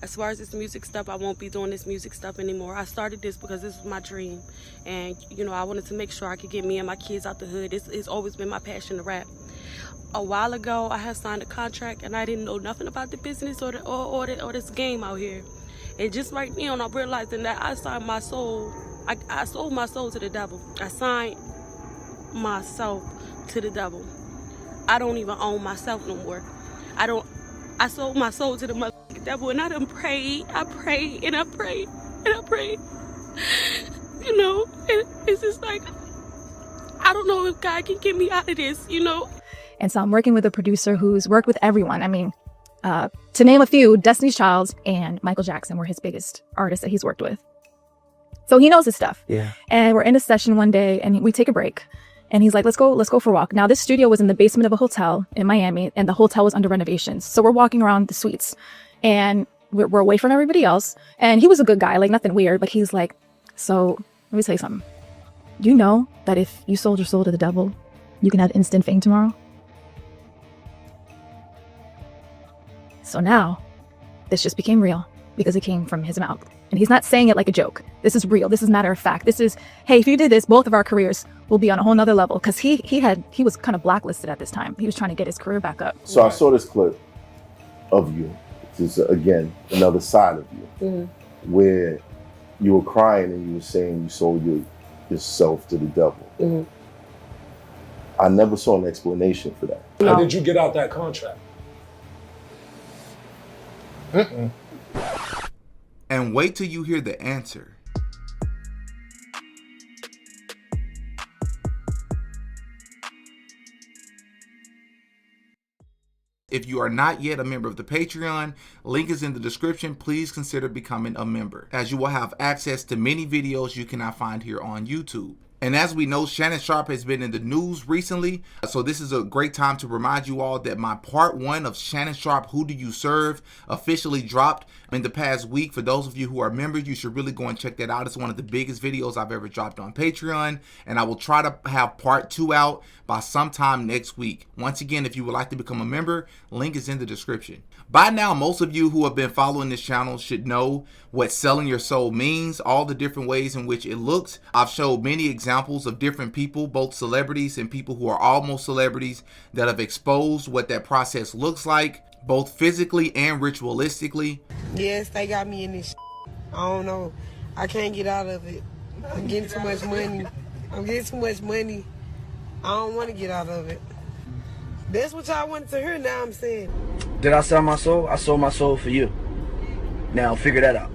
As far as this music stuff, I won't be doing this music stuff anymore. I started this because this was my dream. And, you know, I wanted to make sure I could get me and my kids out the hood. It's always been my passion to rap. A while ago, I had signed a contract and I didn't know nothing about the business or this game out here. And just right now, I'm realizing that I signed my soul. I sold my soul to the devil. I signed myself to the devil. I don't even own myself no more. I sold my soul to the motherfucking devil, and I done prayed. I prayed and I prayed and I prayed. You know, it's just like, I don't know if God can get me out of this, you know. And so I'm working with a producer who's worked with everyone. I mean, to name a few, Destiny's Child and Michael Jackson were his biggest artists that he's worked with. So he knows his stuff. Yeah. And we're in a session one day and we take a break. And he's like, let's go for a walk. Now, this studio was in the basement of a hotel in Miami, and the hotel was under renovations. So we're walking around the suites, and we're away from everybody else. And he was a good guy, like nothing weird. But he's like, so let me tell you something. You know that if you sold your soul to the devil, you can have instant fame tomorrow? So now, this just became real because it came from his mouth. And he's not saying it like a joke. This is real. This is matter of fact. This is, hey, if you did this, both of our careers will be on a whole nother level. Because he was kind of blacklisted at this time. He was trying to get his career back up. So I saw this clip of you. This is, again, another side of you, where you were crying and you were saying you sold yourself to the devil. I never saw an explanation for that. How did you get out that contract? And wait till you hear the answer. If you are not yet a member of the Patreon, link is in the description. Please consider becoming a member, as you will have access to many videos you cannot find here on YouTube. And as we know, Shannon Sharpe has been in the news recently. So this is a great time to remind you all that my part 1 of Shannon Sharpe, Who Do You Serve, officially dropped in the past week. For those of you who are members, you should really go and check that out. It's one of the biggest videos I've ever dropped on Patreon. And I will try to have part 2 out by sometime next week. Once again, if you would like to become a member, link is in the description. By now, most of you who have been following this channel should know what selling your soul means, all the different ways in which it looks. I've showed many examples of different people, both celebrities and people who are almost celebrities, that have exposed what that process looks like, both physically and ritualistically. Yes, they got me in this. I don't know. I can't get out of it. I'm getting too much money. I don't want to get out of it. That's what y'all wanted to hear. Now I'm saying. Did I sell my soul? I sold my soul for you. Now figure that out.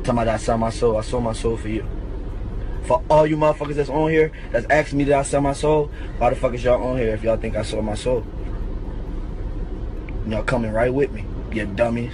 Talking about I sold my soul for you. For all you motherfuckers that's on here, that's asking me did I sell my soul, why the fuck is y'all on here if y'all think I sold my soul? Y'all coming right with me, you dummies.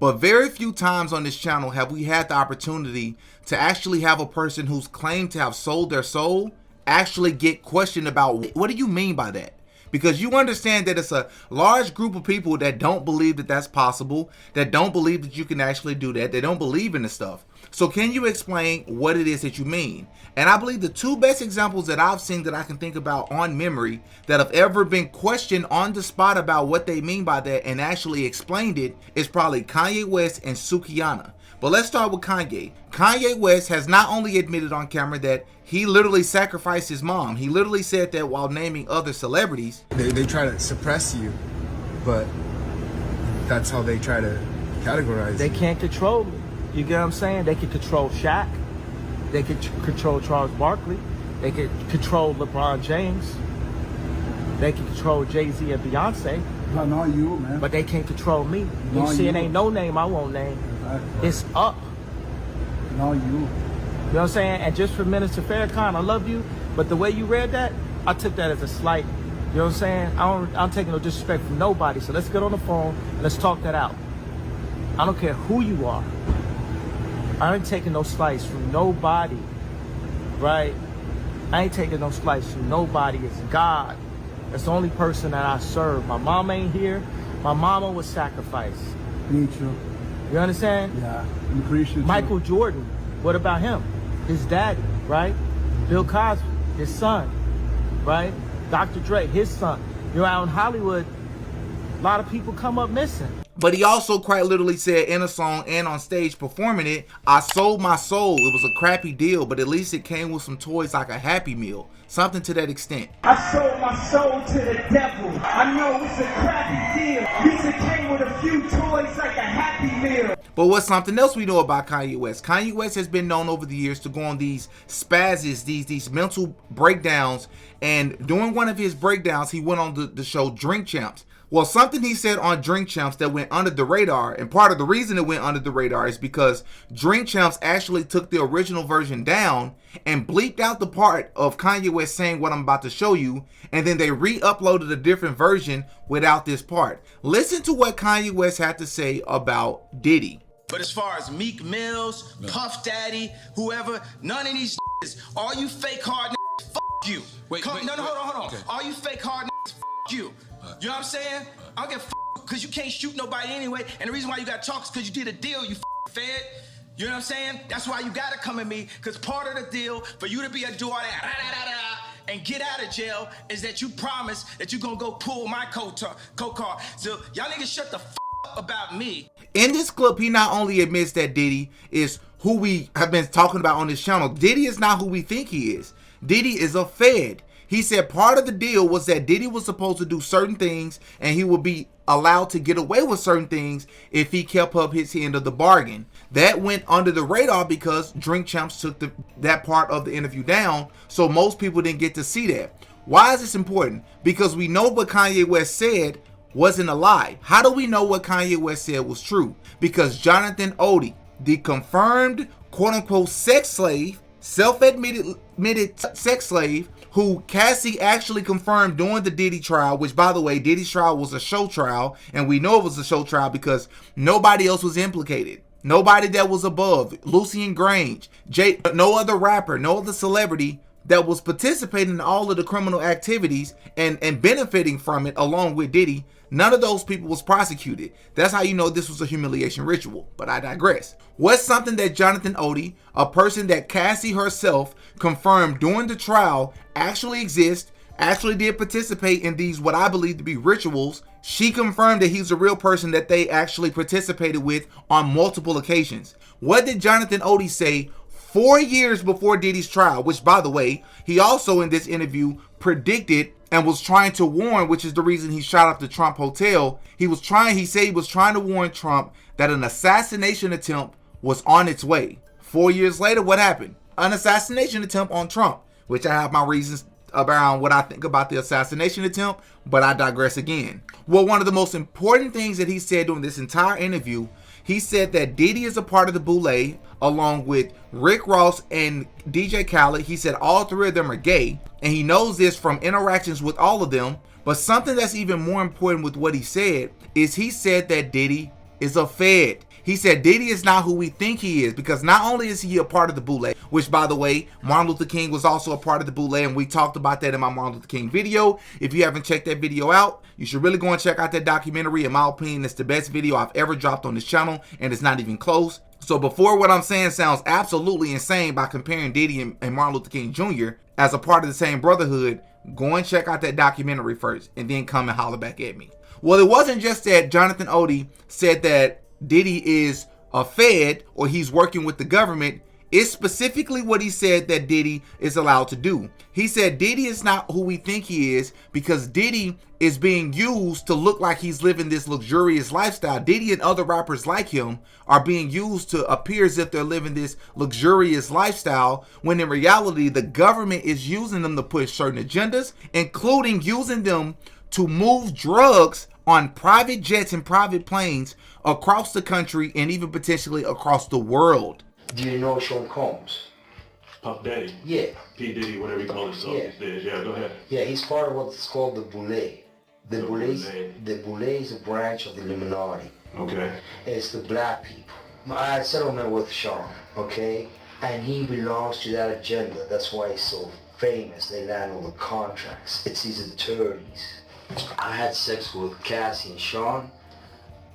But very few times on this channel have we had the opportunity to actually have a person who's claimed to have sold their soul actually get questioned about, what do you mean by that? Because you understand that it's a large group of people that don't believe that that's possible, that don't believe that you can actually do that, they don't believe in the stuff. So can you explain what it is that you mean? And I believe the 2 best examples that I've seen that I can think about on memory that have ever been questioned on the spot about what they mean by that and actually explained it is probably Kanye West and Sukihana. But let's start with Kanye. Kanye West has not only admitted on camera that he literally sacrificed his mom. He literally said that while naming other celebrities. They try to suppress you, but that's how they try to categorize They you. can't control me. You get what I'm saying? They can control Shaq. They can control Charles Barkley. They can control LeBron James. They can control Jay-Z and Beyonce. But not you, man. But they can't control me. You see, it ain't no name I won't name. Exactly. It's up. Not you. You know what I'm saying? And just for Minister Farrakhan, I love you, but the way you read that, I took that as a slight. You know what I'm saying? I'm taking no disrespect from nobody. So let's get on the phone and let's talk that out. I don't care who you are. I ain't taking no slice from nobody, right? I ain't taking no slice from nobody. It's God. That's the only person that I serve. My mom ain't here. My mama was sacrificed. Me too. You understand? Yeah, I'm appreciative. Michael Jordan, what about him? His daddy, right? Bill Cosby, his son, right? Dr. Dre, his son. You're out in Hollywood, a lot of people come up missing. But he also quite literally said in a song and on stage performing it, I sold my soul. It was a crappy deal, but at least it came with some toys like a Happy Meal. Something to that extent. I sold my soul to the devil. I know it's a crappy deal. At least it came with a few toys like a Happy Meal. But what's something else we know about Kanye West? Kanye West has been known over the years to go on these spazzes, these mental breakdowns. And during one of his breakdowns, he went on the show Drink Champs. Well, something he said on Drink Champs that went under the radar, and part of the reason it went under the radar is because Drink Champs actually took the original version down and bleeped out the part of Kanye West saying what I'm about to show you, and then they re-uploaded a different version without this part. Listen to what Kanye West had to say about Diddy. But as far as Meek Mills, Puff Daddy, whoever, none of these all you fake hard fuck you. Hold on. Okay. All you fake hard fuck you. You know what I'm saying? I don't give a because you can't shoot nobody anyway. And the reason why you got talk is because you did a deal, you fed. You know what I'm saying? That's why you gotta come at me, because part of the deal for you to be a do all that and get out of jail is that you promise that you're gonna go pull my co-car. So y'all niggas shut the up about me. In this clip, he not only admits that Diddy is who we have been talking about on this channel. Diddy is not who we think he is. Diddy is a fed. He said part of the deal was that Diddy was supposed to do certain things and he would be allowed to get away with certain things if he kept up his end of the bargain. That went under the radar because Drink Champs took that part of the interview down, so most people didn't get to see that. Why is this important? Because we know what Kanye West said wasn't a lie. How do we know what Kanye West said was true? Because Jonathan Odie, the confirmed quote-unquote sex slave, self-admitted sex slave, who Cassie actually confirmed during the Diddy trial, which, by the way, Diddy's trial was a show trial, and we know it was a show trial because nobody else was implicated. Nobody that was above Lucian Grange, no other rapper, no other celebrity that was participating in all of the criminal activities and benefiting from it along with Diddy. None of those people was prosecuted. That's how you know this was a humiliation ritual. But I digress. What's something that Jonathan Odie, a person that Cassie herself confirmed during the trial, actually exists, actually did participate in these what I believe to be rituals. She confirmed that he's a real person that they actually participated with on multiple occasions. What did Jonathan Odie say 4 years before Diddy's trial? Which, by the way, he also in this interview predicted and was trying to warn, which is the reason he shot up the Trump hotel. He said he was trying to warn Trump that an assassination attempt was on its way. 4 years later, what happened? An assassination attempt on Trump, which I have my reasons around what I think about the assassination attempt, but I digress again. Well, one of the most important things that he said during this entire interview, he said that Diddy is a part of the Boule, along with Rick Ross and DJ Khaled. He said all three of them are gay, and he knows this from interactions with all of them. But something that's even more important with what he said is he said that Diddy is a fed. He said Diddy is not who we think he is, because not only is he a part of the Boule, which, by the way, Martin Luther King was also a part of the Boule, and we talked about that in my Martin Luther King video. If you haven't checked that video out, you should really go and check out that documentary. In my opinion, it's the best video I've ever dropped on this channel, and it's not even close. So before what I'm saying sounds absolutely insane by comparing Diddy and Martin Luther King Jr. as a part of the same brotherhood, go and check out that documentary first, and then come and holler back at me. Well, it wasn't just that Jonathan Odie said that Diddy is a fed or he's working with the government. It's specifically what he said that Diddy is allowed to do. He said Diddy is not who we think he is because Diddy is being used to look like he's living this luxurious lifestyle. Diddy and other rappers like him are being used to appear as if they're living this luxurious lifestyle, when in reality the government is using them to push certain agendas, including using them to move drugs on private jets and private planes across the country and even potentially across the world. Do you know Sean Combs? Puff Daddy? Yeah. P. Diddy, whatever you call himself these days. Yeah, go ahead. Yeah, he's part of what's called the Boule. The Boule is a branch of the Illuminati. Okay. It's the black people. I had settlement with Sean, okay? And he belongs to that agenda. That's why he's so famous. They land all the contracts. It's his attorneys. I had sex with Cassie and Sean.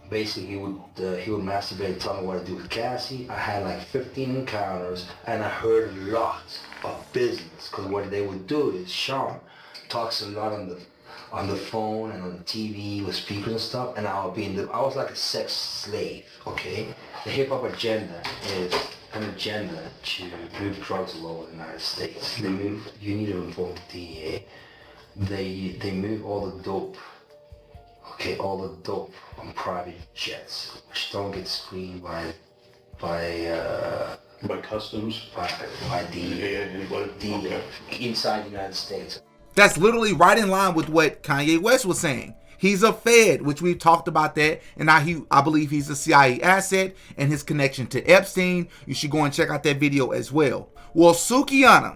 Basically, he would masturbate, tell me what to do with Cassie. I had like 15 encounters, and I heard a lot of business. Because what they would do is Sean talks a lot on the phone and on the TV with speakers and stuff, and I was like a sex slave, okay? The hip-hop agenda is an agenda to move drugs all over the United States. You need to inform the DEA. They move all the dope, okay, all the dope on private jets, which don't get screened by customs, by the inside the United States. That's literally right in line with what Kanye West was saying. He's a Fed, which we've talked about that, and I believe he's a CIA asset and his connection to Epstein. You should go and check out that video as well. Well, Sukihana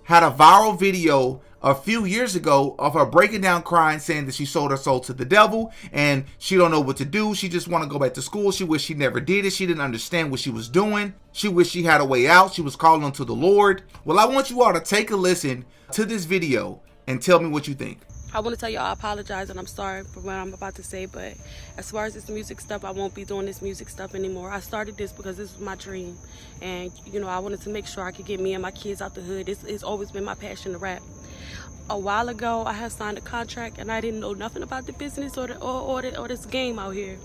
had a viral video a few years ago of her breaking down crying, saying that she sold her soul to the devil and she don't know what to do. She just want to go back to school. She wished she never did it. She didn't understand what she was doing. She wished she had a way out. She was calling on to the Lord. Well, I want you all to take a listen to this video and tell me what you think. I want to tell y'all I apologize and I'm sorry for what I'm about to say, but as far as this music stuff, I won't be doing this music stuff anymore. I started this because this was my dream, and you know, I wanted to make sure I could get me and my kids out the hood. It's always been my passion to rap. A while ago, I had signed a contract and I didn't know nothing about the business or this game out here.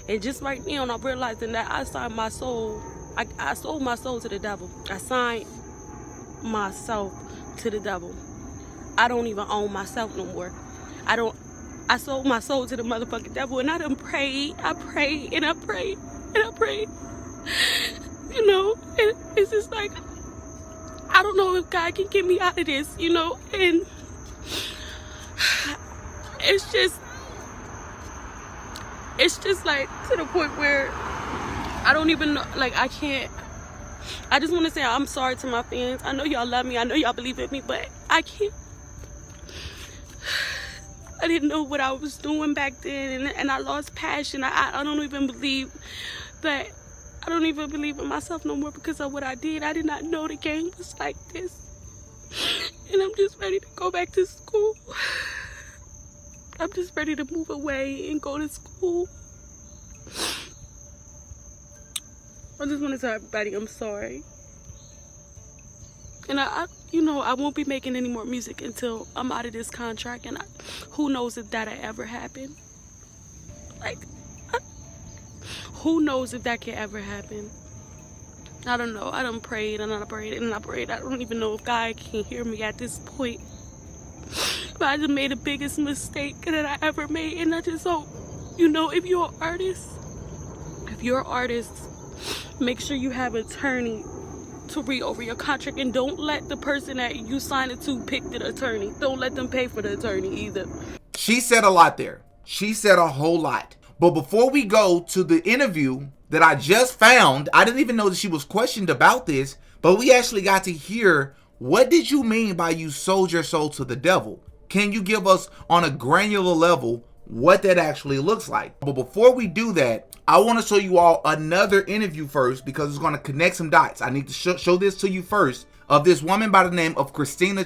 And just right now, I'm realizing that I signed my soul. I sold my soul to the devil. I signed myself to the devil. I don't even own myself no more. I sold my soul to the motherfucking devil, and I done prayed. I prayed and I prayed and I prayed. You know, and it's just like, I don't know if God can get me out of this, you know, and it's just like to the point where I don't even know, like I just want to say I'm sorry to my fans. I know y'all love me, I know y'all believe in me, but I can't. I didn't know what I was doing back then, and I lost passion. I don't even believe that. I don't even believe in myself no more because of what I did. I did not know the game was like this. And I'm just ready to go back to school. I'm just ready to move away and go to school. I just want to tell everybody I'm sorry. And I won't be making any more music until I'm out of this contract, and who knows if that'll ever happen. Like, who knows if that can ever happen? I don't know. I done prayed and I prayed and I prayed. I don't even know if God can hear me at this point. But I just made the biggest mistake that I ever made, and I just hope, you know, if you're an artist, make sure you have an attorney to read over your contract, and don't let the person that you signed it to pick the attorney. Don't let them pay for the attorney either. She said a lot there. She said a whole lot. But before we go to the interview that I just found, I didn't even know that she was questioned about this, but we actually got to hear, what did you mean by you sold your soul to the devil? Can you give us on a granular level what that actually looks like? But before we do that, I want to show you all another interview first, because it's going to connect some dots. I need to show this to you first, of this woman by the name of Christina,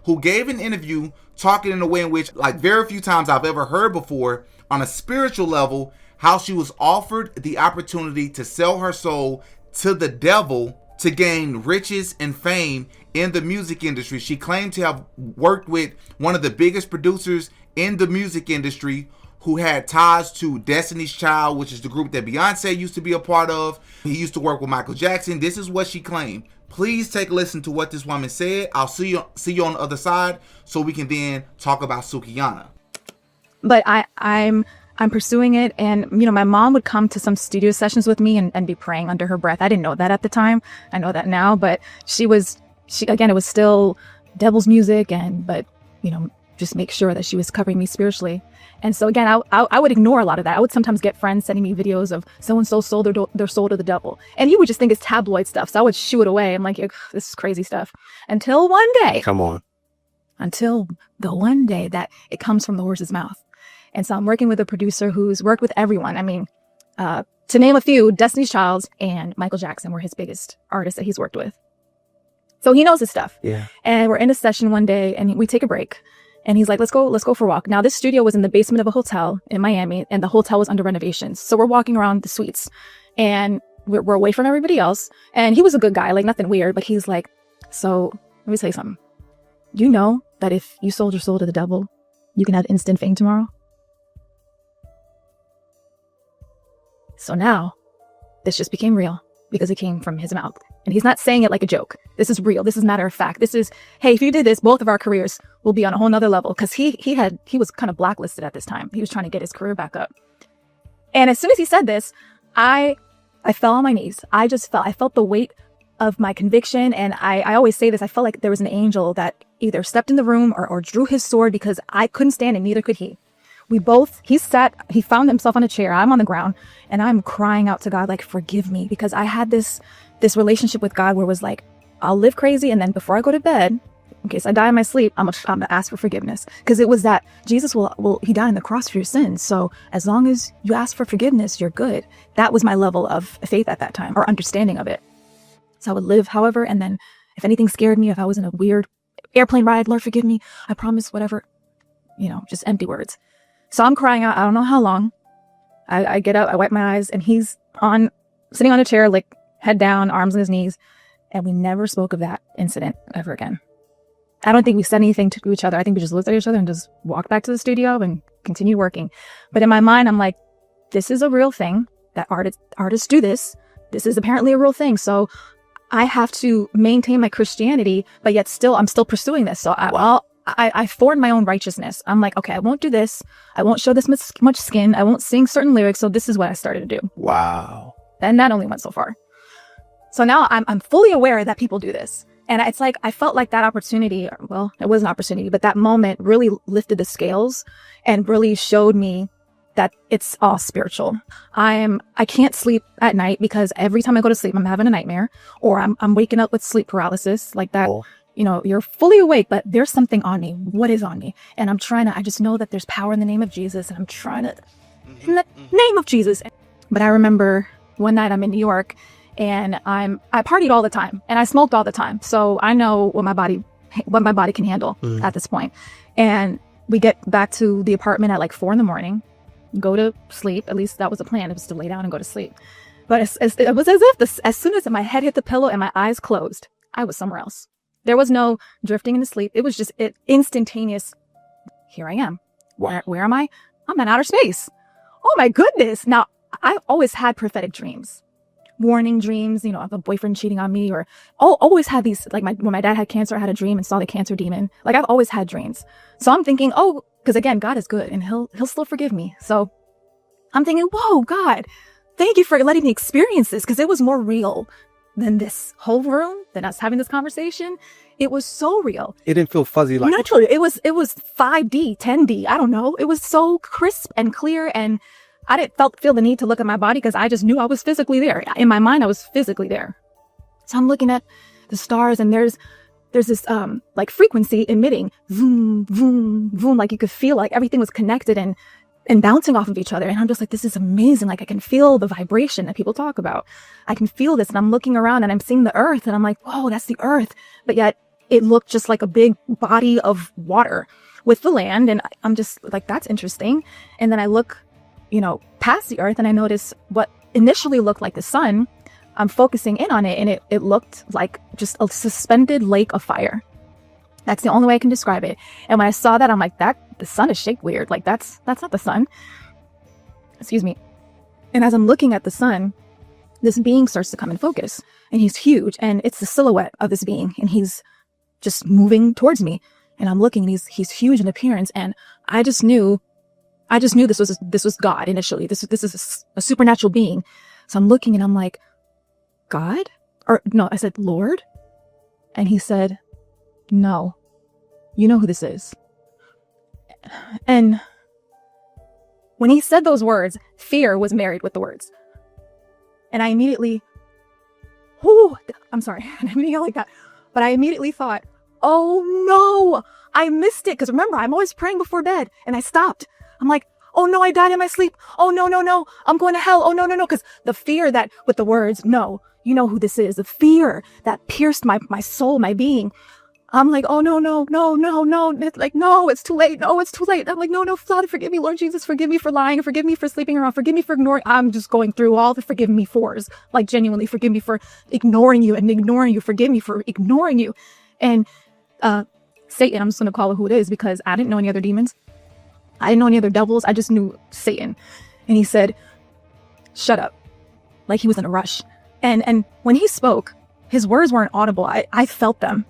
who gave an interview talking in a way in which, like, very few times I've ever heard before, on a spiritual level, how she was offered the opportunity to sell her soul to the devil to gain riches and fame in the music industry. She claimed to have worked with one of the biggest producers in the music industry, who had ties to Destiny's Child, which is the group that Beyonce used to be a part of. He used to work with Michael Jackson. This is what she claimed. Please take a listen to what this woman said. I'll see you on the other side, so we can then talk about Sukihana. But I'm pursuing it, and you know, my mom would come to some studio sessions with me and be praying under her breath. I didn't know that at the time. I know that now, but she again, it was still devil's music, but you know, just make sure that she was covering me spiritually. And so again, I would ignore a lot of that. I would sometimes get friends sending me videos of so-and-so sold their soul to the devil. And you would just think it's tabloid stuff. So I would shoo it away. I'm like, this is crazy stuff. Until one day. Come on. Until the one day that it comes from the horse's mouth. And so I'm working with a producer who's worked with everyone. I mean, to name a few, Destiny's Child and Michael Jackson were his biggest artists that he's worked with. So he knows his stuff. Yeah. And we're in a session one day and we take a break. And he's like, let's go for a walk. Now, this studio was in the basement of a hotel in Miami, and the hotel was under renovations. So we're walking around the suites, and we're away from everybody else. And he was a good guy, like nothing weird, but he's like, so let me tell you something. You know that if you sold your soul to the devil, you can have instant fame tomorrow? So now, this just became real because it came from his mouth. And he's not saying it like a joke. This is real. This is matter of fact. This is, hey, if you did this, both of our careers will be on a whole nother level. Because he was kind of blacklisted at this time. He was trying to get his career back up. And as soon as he said this, I fell on my knees. I felt the weight of my conviction. And I always say this, I felt like there was an angel that either stepped in the room or drew his sword, because I couldn't stand it, neither could he. He found himself on a chair, I'm on the ground, and I'm crying out to God, like, forgive me, because I had this relationship with God where it was like, I'll live crazy, and then before I go to bed, in case I die in my sleep, I'm gonna ask for forgiveness. Because it was that Jesus he died on the cross for your sins. So as long as you ask for forgiveness, you're good. That was my level of faith at that time, or understanding of it. So I would live, however, and then if anything scared me, if I was in a weird airplane ride, Lord, forgive me, I promise, whatever, just empty words. So I'm crying out, I don't know how long. I get up, I wipe my eyes, and he's sitting on a chair, like head down, arms on his knees. And we never spoke of that incident ever again. I don't think we said anything to each other. I think we just looked at each other and just walked back to the studio and continued working. But in my mind, I'm like, this is a real thing, that artists do this. This is apparently a real thing. So I have to maintain my Christianity, but yet I'm still pursuing this. So I formed my own righteousness. I'm like, okay, I won't do this. I won't show this much skin. I won't sing certain lyrics. So this is what I started to do. Wow. And that only went so far. So now I'm fully aware that people do this. And it's like, I felt like that opportunity, well, it was an opportunity, but that moment really lifted the scales and really showed me that it's all spiritual. I can't sleep at night because every time I go to sleep, I'm having a nightmare, or I'm waking up with sleep paralysis like that. Oh. You're fully awake, but there's something on me. What is on me? And I just know that there's power in the name of Jesus, and I'm trying to, in the name of Jesus. But I remember one night I'm in New York, and I partied all the time, and I smoked all the time. So I know what my body can handle at this point. And we get back to the apartment at like 4 a.m, go to sleep. At least that was the plan. It was to lay down and go to sleep. But it was as if as soon as my head hit the pillow and my eyes closed, I was somewhere else. There was no drifting into sleep. It was just instantaneous. Here I am. Wow. Where am I? I'm in outer space. Oh my goodness. Now, I've always had prophetic dreams. Warning dreams, of a boyfriend cheating on me, or always had these, like when my dad had cancer, I had a dream and saw the cancer demon. Like, I've always had dreams. So I'm thinking, because again, God is good and he'll still forgive me. So I'm thinking, whoa, God, thank you for letting me experience this, because it was more real than this whole room, than us having this conversation. It was so real. It didn't feel fuzzy like naturally. It was 5D, 10D. I don't know. It was so crisp and clear, and I didn't feel the need to look at my body because I just knew I was physically there. In my mind, I was physically there. So I'm looking at the stars, and there's this like frequency emitting, boom, boom, boom. Like you could feel like everything was connected and bouncing off of each other. And I'm just like, this is amazing. Like I can feel the vibration that people talk about. I can feel this, and I'm looking around and I'm seeing the earth, and I'm like, whoa, that's the earth. But yet it looked just like a big body of water with the land. And I'm just like, that's interesting. And then I look, past the earth, and I notice what initially looked like the sun. I'm focusing in on it, and it looked like just a suspended lake of fire. That's the only way I can describe it. And when I saw that, I'm like, the sun is shaped weird. Like that's not the sun. Excuse me. And as I'm looking at the sun, this being starts to come in focus, and he's huge, and it's the silhouette of this being, and he's just moving towards me, and I'm looking, and he's huge in appearance, and I just knew this was God initially. This is a supernatural being. So I'm looking, and I'm like, God? Or no, I said, Lord? And he said, no, you know who this is. And when he said those words, fear was married with the words. And I immediately, I'm sorry, I didn't mean to yell like that, but I immediately thought, oh no, I missed it. Because remember, I'm always praying before bed, and I stopped. I'm like, oh no, I died in my sleep. Oh no, I'm going to hell. Oh no. Because the fear that with the words, no, you know who this is, the fear that pierced my soul, my being. I'm like, oh no. It's like, no, it's too late. No, it's too late. I'm like, no, Father, forgive me. Lord Jesus, forgive me for lying. Forgive me for sleeping around. Forgive me for ignoring. I'm just going through all the forgive me fors. Like genuinely, forgive me for ignoring you and ignoring you. Forgive me for ignoring you. And Satan. I'm just going to call it who it is because I didn't know any other demons. I didn't know any other devils. I just knew Satan. And he said, shut up. Like he was in a rush. And when he spoke, his words weren't audible. I felt them.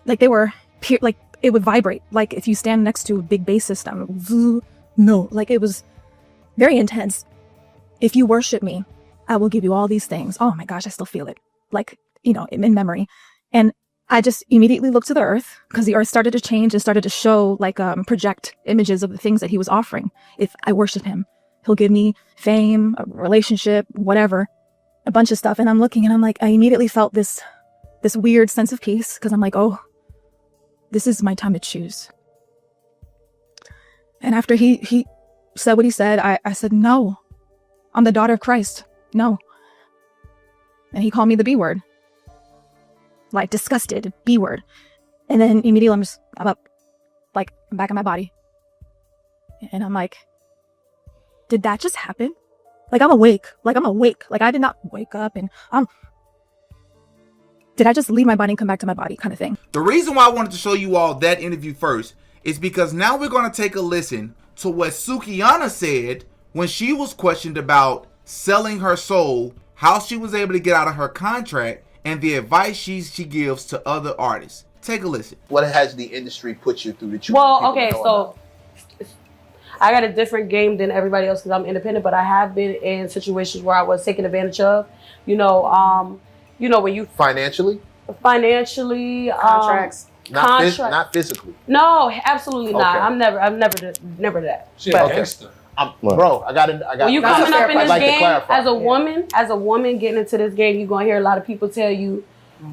Like they were, like it would vibrate. Like if you stand next to a big bass system. No, like it was very intense. If you worship me, I will give you all these things. Oh my gosh, I still feel it. Like, you know, in memory. And I just immediately looked to the earth because the earth started to change and started to show, like, project images of the things that he was offering. If I worship him, he'll give me fame, a relationship, whatever, a bunch of stuff. And I'm looking and I'm like, I immediately felt this weird sense of peace because I'm like, oh, this is my time to choose. And after he said what he said, I said, no, I'm the daughter of Christ. No. And he called me the B word. Like disgusted, B word. And then immediately I'm up, like I'm back in my body. And I'm like, did that just happen? Like I'm awake. Like I did not wake up and did I just leave my body and come back to my body kind of thing? The reason why I wanted to show you all that interview first is because now we're going to take a listen to what Sukihana said when she was questioned about selling her soul, how she was able to get out of her contract, and the advice she gives to other artists. Take a listen. What has the industry put you through that you okay, so I got a different game than everybody else because I'm independent, but I have been in situations where I was taken advantage of. You know, when you financially, contracts, not physically. No, absolutely not. I'm never that. She a gangster. Bro, I got. When you coming up in this game as a woman getting into this game, you're gonna hear a lot of people tell you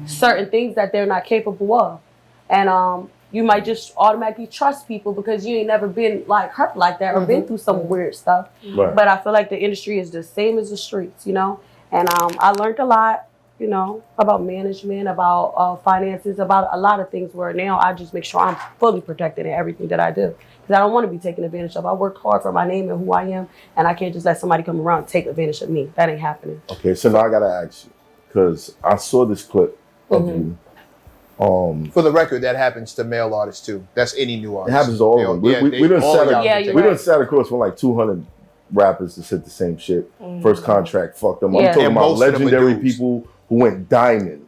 certain things that they're not capable of, and you might just automatically trust people because you ain't never been like hurt like that or been through some weird stuff. Right. But I feel like the industry is the same as the streets, you know. And I learned a lot, you know, about management, about finances, about a lot of things. Where now I just make sure I'm fully protected in everything that I do. Because I don't want to be taken advantage of. I worked hard for my name and who I am, and I can't just let somebody come around and take advantage of me. That ain't happening. Okay, so now I gotta ask you, because I saw this clip of you. For the record, that happens to male artists too. That's any new artist. It happens to all of them. We done sat across from like 200 rappers that said the same shit. First contract fucked them. I'm talking about legendary people who went diamond.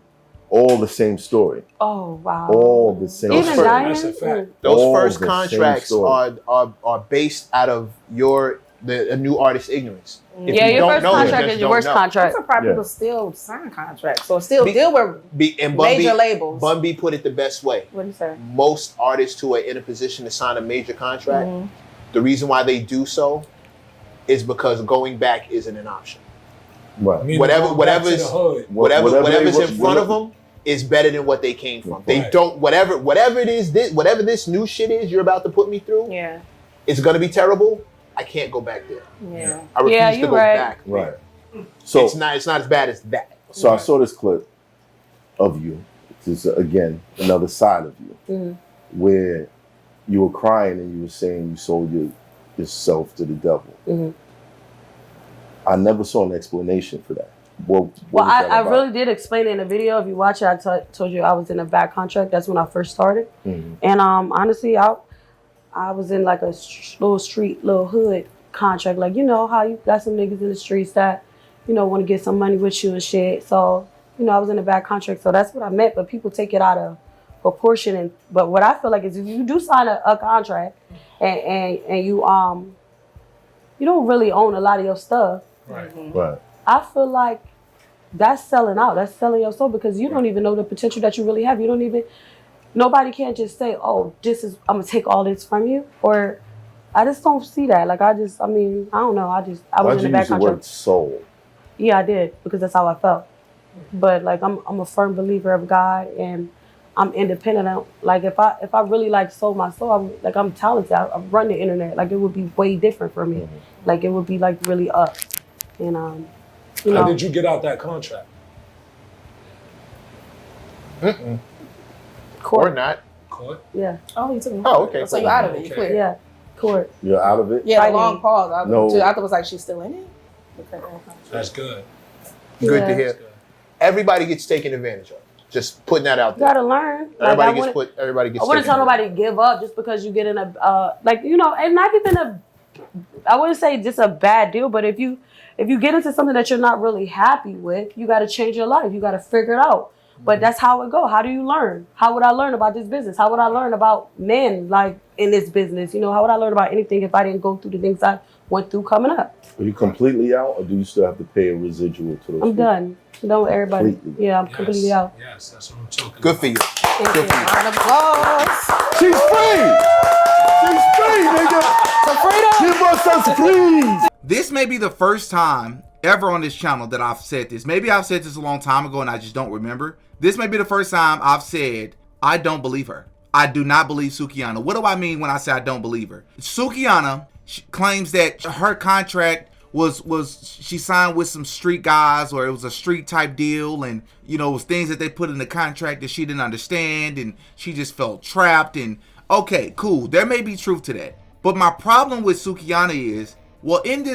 All the same story. Oh wow! All the same. Even diamond. That's a fact. Those first contracts are based out of a new artist's ignorance. Yeah, your first contract is your worst contract. Some people still sign contracts, so still deal with major labels. Bun B put it the best way. What do you say? Most artists who are in a position to sign a major contract, the reason why they do so is because going back isn't an option. Right. Whatever's in front of them is better than what they came from. They don't whatever this new shit is you're about to put me through. Yeah, it's gonna be terrible. I can't go back there. Yeah, I refuse to go back. Right. So it's not as bad as that. So I saw this clip of you. This is again another side of you, where you were crying and you were saying you sold yourself to the devil. I never saw an explanation for that. What I really did explain it in the video. If you watch it, I told you I was in a bad contract. That's when I first started. And honestly, I was in like a little hood contract. Like, you know how you got some niggas in the streets that, you know, want to get some money with you and shit. So, you know, I was in a bad contract. So that's what I meant. But people take it out of proportion. But what I feel like is if you do sign a contract and you don't really own a lot of your stuff. Right. I feel like that's selling out. That's selling your soul because you don't even know the potential that you really have. Nobody can't just say, oh, I'm gonna take all this from you. Or I just don't see that. Like I don't know. I was in a bad contract. Why'd you use the word soul? Yeah, I did because that's how I felt. But like I'm a firm believer of God and I'm independent. Like if I really like sold my soul, I'm talented. I run the internet. Like it would be way different for me. Like it would be like really up. And How did you get out that contract? Court. Or not. Court? Yeah. Oh, you took me. Oh, okay. So you're out of it. You clear. Yeah. Court. You're out of it? Yeah, a long pause. I thought it was like she's still in it. That's good. Good to hear. Everybody gets taken advantage of. Just putting that out You there. gotta learn. Everybody gets. I wouldn't tell nobody to give up just because you get in a like, you know, and not even a. I wouldn't say just a bad deal, but if you get into something that you're not really happy with, you got to change your life. You got to figure it out. But that's how it go. How do you learn? How would I learn about this business? How would I learn about men like in this business? You know, how would I learn about anything if I didn't go through the things I went through coming up? Are you completely out, or do you still have to pay a residual to those? I'm done. I'm done with everybody. Completely. Yeah, I'm completely out. Yes, that's what I'm talking Good for you. Thank Good you. for you. Round of applause. She's free! She's free, nigga! So freedom. Give us us free! This may be the first time ever on this channel that I've said this. Maybe I've said this a long time ago and I just don't remember. This may be the first time I've said, I don't believe her. I do not believe Sukihana. What do I mean when I say I don't believe her? Sukihana claims that her contract was she signed with some street guys, or it was a street type deal, and you know, it was things that they put in the contract that she didn't understand, and she just felt trapped. And okay, cool, there may be truth to that. But my problem with Sukihana is, well, in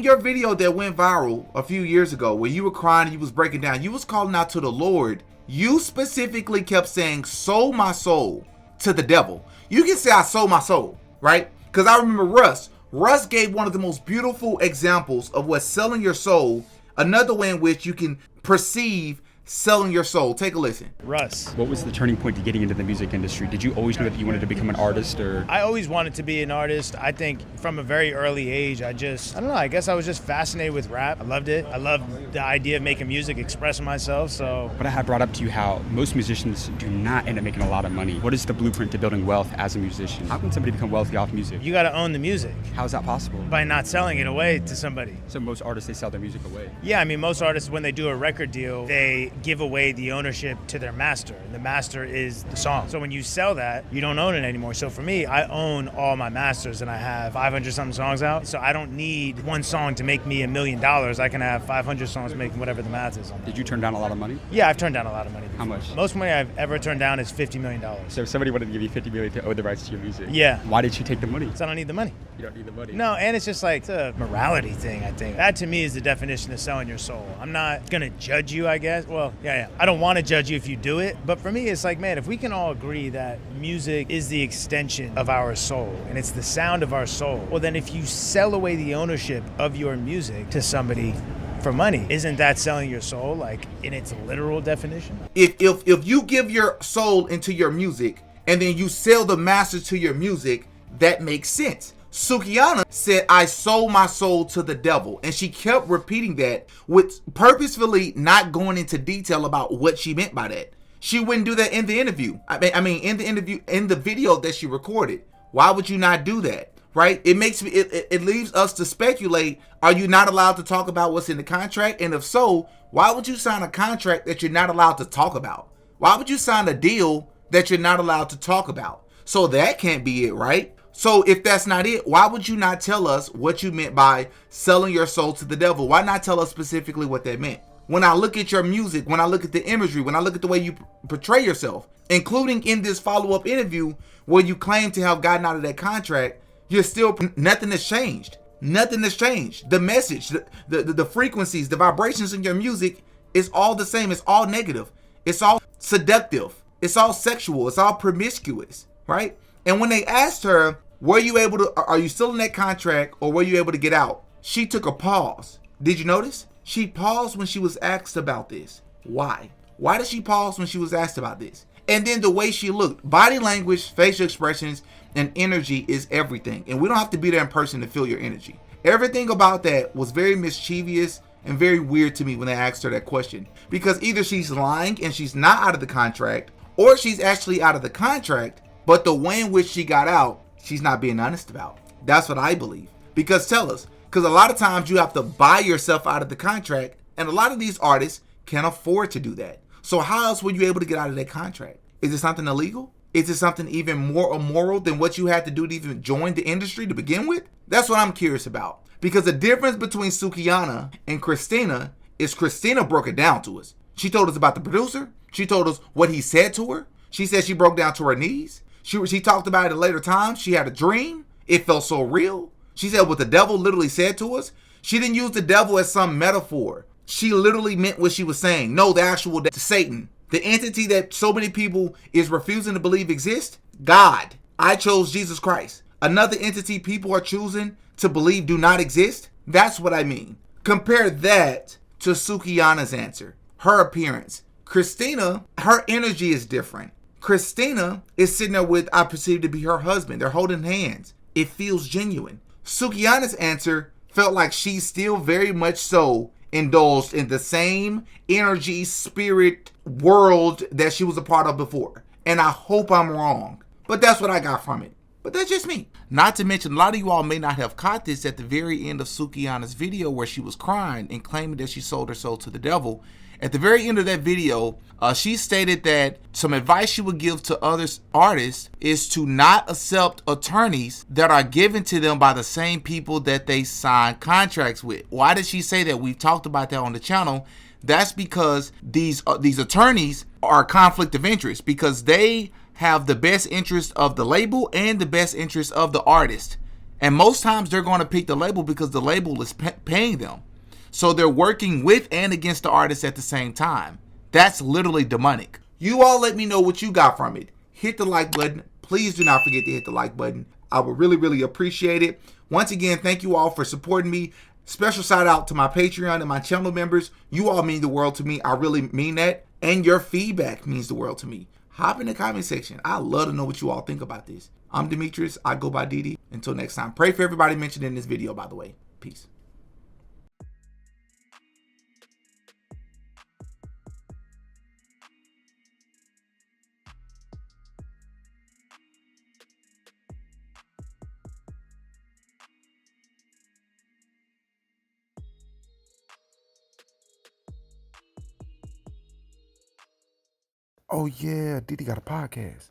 your video that went viral a few years ago, where you were crying, you was breaking down, you was calling out to the Lord, you specifically kept saying, sold my soul to the devil. You can say I sold my soul, right? Because I remember Russ gave one of the most beautiful examples of what selling your soul, another way in which you can perceive selling your soul. Take a listen. Russ. What was the turning point to getting into the music industry? Did you always know that you wanted to become an artist, or? I always wanted to be an artist. I think from a very early age, I don't know, I guess I was just fascinated with rap. I loved it. I loved the idea of making music, expressing myself, so. But I had brought up to you how most musicians do not end up making a lot of money. What is the blueprint to building wealth as a musician? How can somebody become wealthy off music? You gotta own the music. How is that possible? By not selling it away to somebody. So most artists, they sell their music away? Yeah, I mean, most artists, when they do a record deal, they give away the ownership to their master, and the master is the song. So when you sell that, you don't own it anymore. So for me, I own all my masters, and I have 500 something songs out. So I don't need one song to make me $1 million. I can have 500 songs making whatever the math is on that. Did you turn down a lot of money? Yeah, I've turned down a lot of money before. How much? Most money I've ever turned down is $50 million. So if somebody wanted to give you $50 million to own the rights to your music, yeah. Why did you take the money? Because I don't need the money. You don't need the money? No, and it's just like, it's a morality thing, I think. That to me is the definition of selling your soul. I'm not gonna judge you, I guess. Well, yeah. I don't want to judge you if you do it, but for me, it's like, man, if we can all agree that music is the extension of our soul, and it's the sound of our soul, well, then if you sell away the ownership of your music to somebody for money, isn't that selling your soul, like in its literal definition? If you give your soul into your music and then you sell the master to your music, that makes sense. Sukihana said, I sold my soul to the devil. And she kept repeating that, with purposefully not going into detail about what she meant by that. She wouldn't do that in the interview. I mean, in the video that she recorded. Why would you not do that? Right? It makes me, it leaves us to speculate, are you not allowed to talk about what's in the contract? And if so, why would you sign a contract that you're not allowed to talk about? Why would you sign a deal that you're not allowed to talk about? So that can't be it, right? So if that's not it, why would you not tell us what you meant by selling your soul to the devil? Why not tell us specifically what that meant? When I look at your music, when I look at the imagery, when I look at the way you portray yourself, including in this follow-up interview where you claim to have gotten out of that contract, you're still, nothing has changed. Nothing has changed. The message, the frequencies, the vibrations in your music is all the same. It's all negative. It's all seductive. It's all sexual. It's all promiscuous, right? And when they asked her, are you still in that contract, or were you able to get out? She took a pause. Did you notice? She paused when she was asked about this. Why? Why did she pause when she was asked about this? And then the way she looked, body language, facial expressions, and energy is everything. And we don't have to be there in person to feel your energy. Everything about that was very mischievous and very weird to me when they asked her that question. Because either she's lying and she's not out of the contract, or she's actually out of the contract, but the way in which she got out, she's not being honest about. That's what I believe. Because tell us, because a lot of times you have to buy yourself out of the contract, and a lot of these artists can't afford to do that. So how else were you able to get out of that contract? Is it something illegal? Is it something even more immoral than what you had to do to even join the industry to begin with? That's what I'm curious about. Because the difference between Sukihana and Christina is Christina broke it down to us. She told us about the producer. She told us what he said to her. She said she broke down to her knees. She talked about it at later times. She had a dream. It felt so real. She said what the devil literally said to us. She didn't use the devil as some metaphor. She literally meant what she was saying. No, the actual Satan. The entity that so many people is refusing to believe exists? God. I chose Jesus Christ. Another entity people are choosing to believe do not exist? That's what I mean. Compare that to Sukihana's answer. Her appearance. Christina, her energy is different. Christina is sitting there with, I perceive to be her husband. They're holding hands. It feels genuine. Sukihana's answer felt like she's still very much so indulged in the same energy, spirit, world that she was a part of before. And I hope I'm wrong. But that's what I got from it. But that's just me. Not to mention, a lot of you all may not have caught this at the very end of Sukihana's video where she was crying and claiming that she sold her soul to the devil. At the very end of that video, she stated that some advice she would give to other artists is to not accept attorneys that are given to them by the same people that they sign contracts with. Why did she say that? We've talked about that on the channel. That's because these attorneys are a conflict of interest because they have the best interest of the label and the best interest of the artist. And most times they're going to pick the label because the label is paying them. So they're working with and against the artist at the same time. That's literally demonic. You all let me know what you got from it. Hit the like button. Please do not forget to hit the like button. I would really, really appreciate it. Once again, thank you all for supporting me. Special shout out to my Patreon and my channel members. You all mean the world to me. I really mean that. And your feedback means the world to me. Hop in the comment section. I love to know what you all think about this. I'm Demetrius. I go by Diddy. Until next time. Pray for everybody mentioned in this video, by the way. Peace. Oh yeah, Diddy got a podcast.